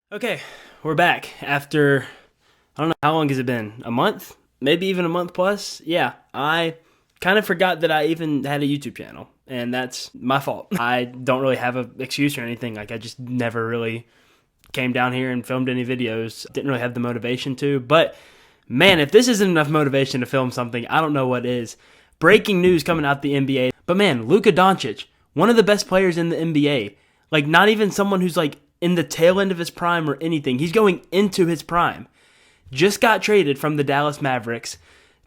Okay, we're back after, I don't know, how long has it been? A month? Maybe even a month plus? Yeah, I kind of forgot that I even had a YouTube channel, and that's my fault. I don't really have an excuse or anything. Like, I just never really came down here and filmed any videos. Didn't really have the motivation to, but man, if this isn't enough motivation to film something, I don't know what is. Breaking news coming out the NBA. But man, Luka Doncic, one of the best players in the NBA. Like, not even someone who's like in the tail end of his prime or anything. He's going into his prime. Just got traded from the Dallas Mavericks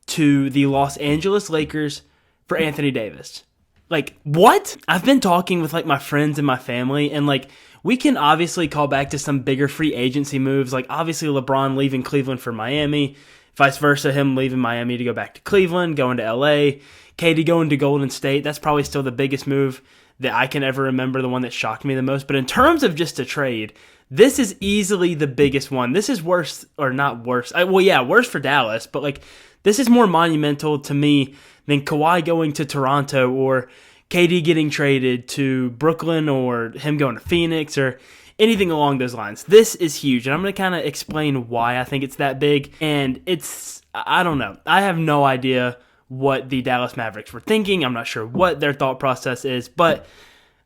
to the Los Angeles Lakers for Anthony Davis. Like, what? I've been talking with like my friends and my family, and like we can obviously call back to some bigger free agency moves. Like, obviously LeBron leaving Cleveland for Miami, vice versa, him leaving Miami to go back to Cleveland, going to LA, KD going to Golden State. That's probably still the biggest move that I can ever remember, the one that shocked me the most. But in terms of just a trade, this is easily the biggest one. This is worse, or not worse. Worse for Dallas, but like this is more monumental to me than Kawhi going to Toronto or KD getting traded to Brooklyn or him going to Phoenix or anything along those lines. This is huge, and I'm going to kind of explain why I think it's that big. And I don't know. I have no idea what the Dallas Mavericks were thinking. I'm not sure what their thought process is, but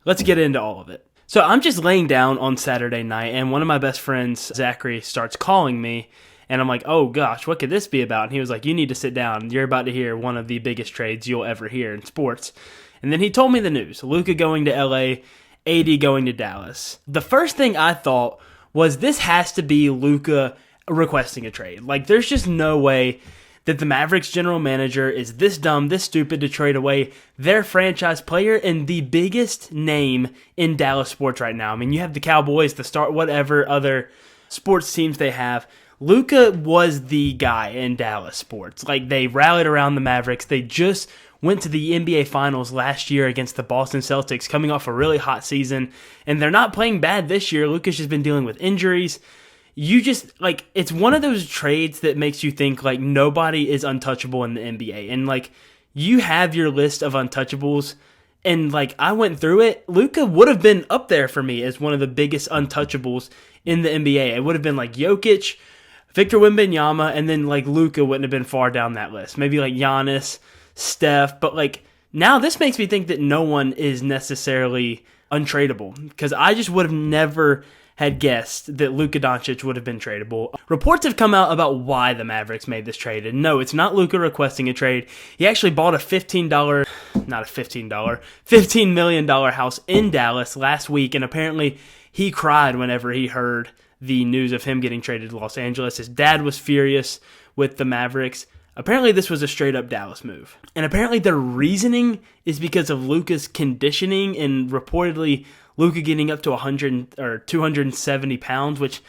let's get into all of it. So I'm just laying down on Saturday night, and one of my best friends, Zachary, starts calling me, and I'm like, oh gosh, what could this be about? And he was like, you need to sit down. You're about to hear one of the biggest trades you'll ever hear in sports. And then he told me the news. Luka going to LA, AD going to Dallas. The first thing I thought was this has to be Luka requesting a trade. Like, there's just no way that the Mavericks general manager is this dumb, this stupid to trade away their franchise player and the biggest name in Dallas sports right now. I mean, you have the Cowboys, the Star, whatever other sports teams they have. Luka was the guy in Dallas sports. Like, they rallied around the Mavericks. They just went to the NBA Finals last year against the Boston Celtics, coming off a really hot season, and they're not playing bad this year. Luka's just been dealing with injuries. You just, like, it's one of those trades that makes you think, like, nobody is untouchable in the NBA. And, like, you have your list of untouchables, and, like, I went through it. Luka would have been up there for me as one of the biggest untouchables in the NBA. It would have been, like, Jokic, Victor Wembanyama, and then, like, Luka wouldn't have been far down that list. Maybe, like, Giannis, Steph. But, like, now this makes me think that no one is necessarily untradeable, because I just would have never had guessed that Luka Doncic would have been tradable. Reports have come out about why the Mavericks made this trade, and no, it's not Luka requesting a trade. He actually bought a $15 million house in Dallas last week, and apparently he cried whenever he heard the news of him getting traded to Los Angeles. His dad was furious with the Mavericks. Apparently this was a straight-up Dallas move. And apparently their reasoning is because of Luka's conditioning and reportedly Luka getting up to 100 or 270 pounds, which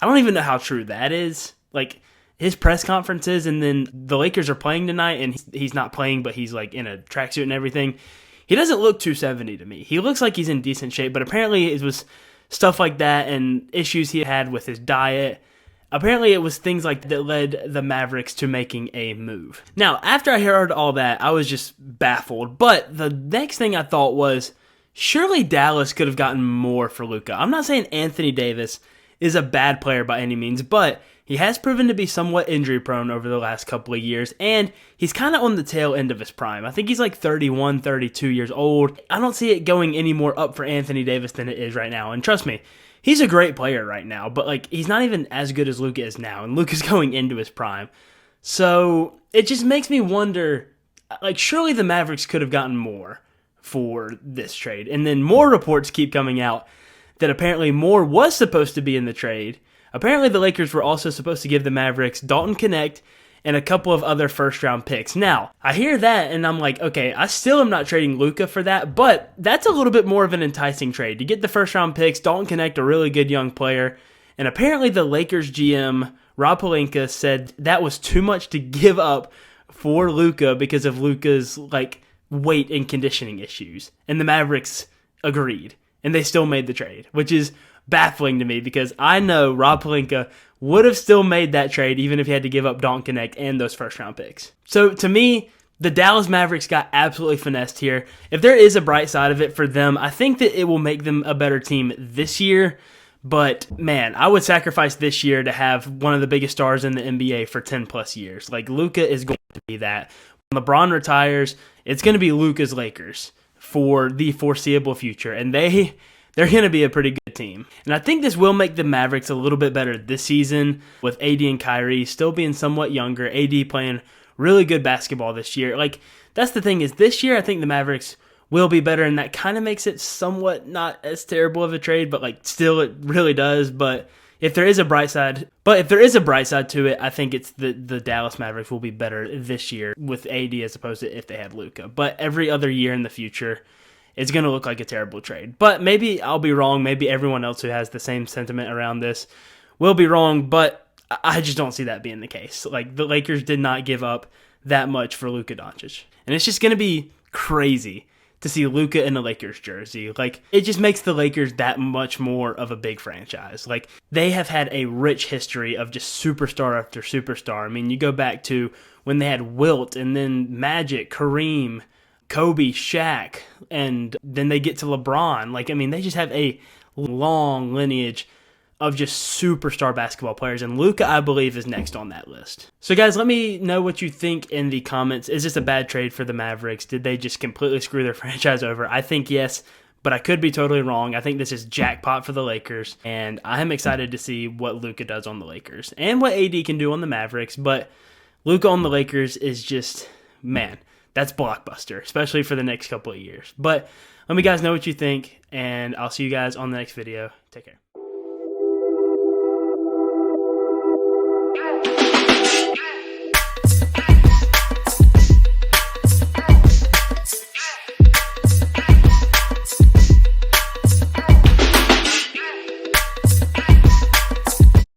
I don't even know how true that is. Like, his press conferences, and then the Lakers are playing tonight, and he's not playing, but he's like in a tracksuit and everything. He doesn't look 270 to me. He looks like he's in decent shape, but apparently it was stuff like that and issues he had with his diet. Apparently it was things like that led the Mavericks to making a move. Now, after I heard all that, I was just baffled. But the next thing I thought was, surely Dallas could have gotten more for Luka. I'm not saying Anthony Davis is a bad player by any means, but he has proven to be somewhat injury prone over the last couple of years, and he's kind of on the tail end of his prime. I think he's like 31, 32 years old. I don't see it going any more up for Anthony Davis than it is right now. And trust me, he's a great player right now, but like he's not even as good as Luka is now, and Luka's going into his prime. So it just makes me wonder, like, surely the Mavericks could have gotten more for this trade. And then more reports keep coming out that apparently more was supposed to be in the trade. Apparently the Lakers were also supposed to give the Mavericks Dalton Knecht and a couple of other first-round picks. Now, I hear that, and I'm like, okay, I still am not trading Luka for that, but that's a little bit more of an enticing trade. You get the first-round picks, Dalton Knecht, a really good young player, and apparently the Lakers GM, Rob Pelinka, said that was too much to give up for Luka because of Luka's, like, weight and conditioning issues. And the Mavericks agreed, and they still made the trade, which is baffling to me because I know Rob Pelinka would have still made that trade even if he had to give up Dalton Knecht and those first-round picks. So to me, the Dallas Mavericks got absolutely finessed here. If there is a bright side of it for them, I think that it will make them a better team this year. But man, I would sacrifice this year to have one of the biggest stars in the NBA for 10 plus years. Like Luka is going to be that. When LeBron retires, it's going to be Luka's Lakers for the foreseeable future. And they're going to be a pretty good team. And I think this will make the Mavericks a little bit better this season with AD and Kyrie still being somewhat younger. AD playing really good basketball this year. Like, that's the thing is this year I think the Mavericks will be better, and that kind of makes it somewhat not as terrible of a trade, but like still it really does. But if there is a bright side to it, I think it's the Dallas Mavericks will be better this year with AD as opposed to if they had Luka. But every other year in the future, it's going to look like a terrible trade. But maybe I'll be wrong. Maybe everyone else who has the same sentiment around this will be wrong, but I just don't see that being the case. Like, the Lakers did not give up that much for Luka Doncic. And it's just going to be crazy to see Luka in the Lakers jersey. Like, it just makes the Lakers that much more of a big franchise. Like, they have had a rich history of just superstar after superstar. I mean, you go back to when they had Wilt and then Magic, Kareem, Kobe, Shaq, and then they get to LeBron. Like, I mean, they just have a long lineage of just superstar basketball players, and Luka, I believe, is next on that list. So guys, let me know what you think in the comments. Is this a bad trade for the Mavericks? Did they just completely screw their franchise over? I think yes, but I could be totally wrong. I think this is jackpot for the Lakers, and I'm excited to see what Luka does on the Lakers and what AD can do on the Mavericks, but Luka on the Lakers is just, man, that's blockbuster, especially for the next couple of years. But let me guys know what you think, and I'll see you guys on the next video. Take care.